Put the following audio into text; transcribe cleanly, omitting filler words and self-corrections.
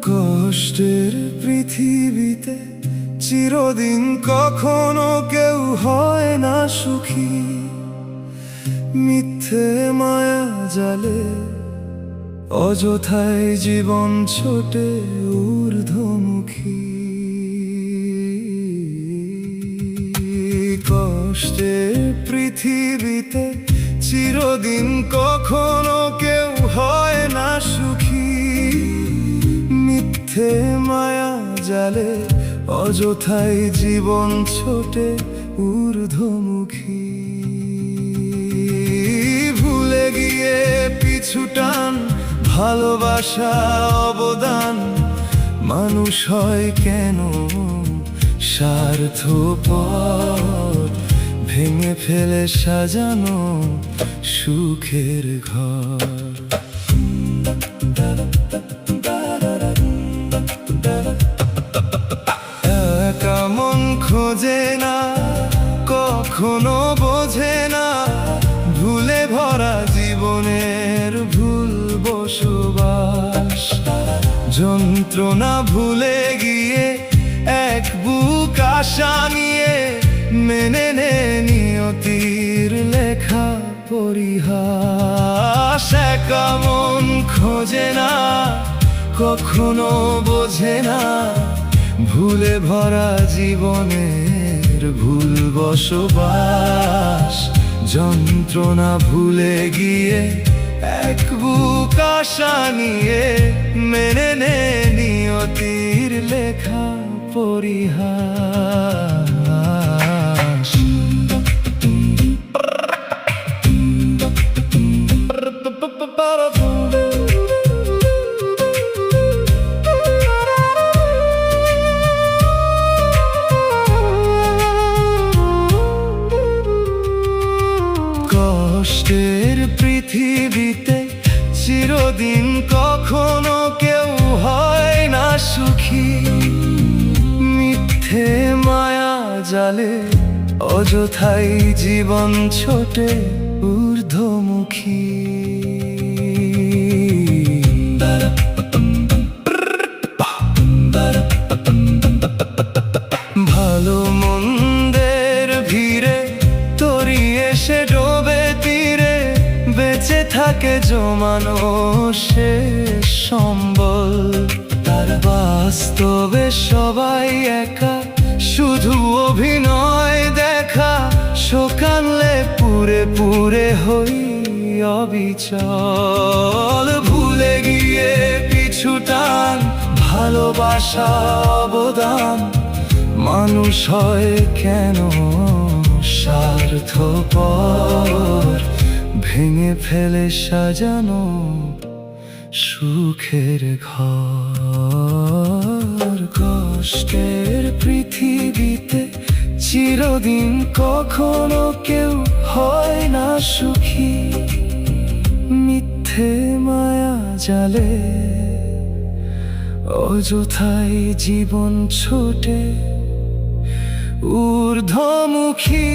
কষ্টের পৃথিবীতে চিরদিন কখনো কেউ হয় না সুখী। মিথ্যে মায়া জালে অযথায় জীবন ছোটে ঊর্ধ্বমুখী। কষ্টের পৃথিবীতে চিরদিন কখনো কেউ হয় না সুখী। মিথ্যে মায়া জালে অযথায় জীবন ছোটে ঊর্ধ্বমুখী। ভুলে গিয়ে পিছু টান ভালোবাসা অবদান, মানুষ হয় কেন স্বার্থপর। ভেঙে ফেলে সাজানো সুখের ঘর। একা মন খোঁজে না, কখনো বোঝে না, ভুলে ভরা জীবনের ভুল বসবাস। যন্ত্রণা ভুলে গিয়ে এক বুক আশা নিয়ে মেনে নে নিয়তির লেখা পরিহাস। একা মন খোঁজে না, কখনো বোঝে না, ভুলে ভরা জীবনের ভুল বসবাস। যন্ত্রণা ভুলে গিয়ে এক বুক আশা নিয়ে মেনে নে নিয়তির লেখা পরিহাস। কষ্টের পৃথিবীতে চিরদিন কখনো কেউ হয় না সুখী। মিথ্যে মায়া জালে অযথাই জীবন ছোটে ঊর্ধ্বমুখী। ভালো মন্দের ভিড়ে তরি এসে ডোবে তীরে, বেঁচে থাকে জমানো শেষ সম্বল। তার বাস্তবে সবাই একা, শুধু অভিনয় দেখা। শোকানলে পুরে পুরে হই অবিচল। ভুলে গিয়ে পিছু টান ভালোবাসা অবদান, মানুষ হয় কেন স্বার্থপর। ভেঙে ফেলে সাজানো সুখের ঘর। কষ্টের পৃথিবীতে চিরদিন কখনো কেউ হয় না সুখী। মিথ্যে মায়া জালে অযথাই জীবন ছোটে ঊর্ধ্বমুখী।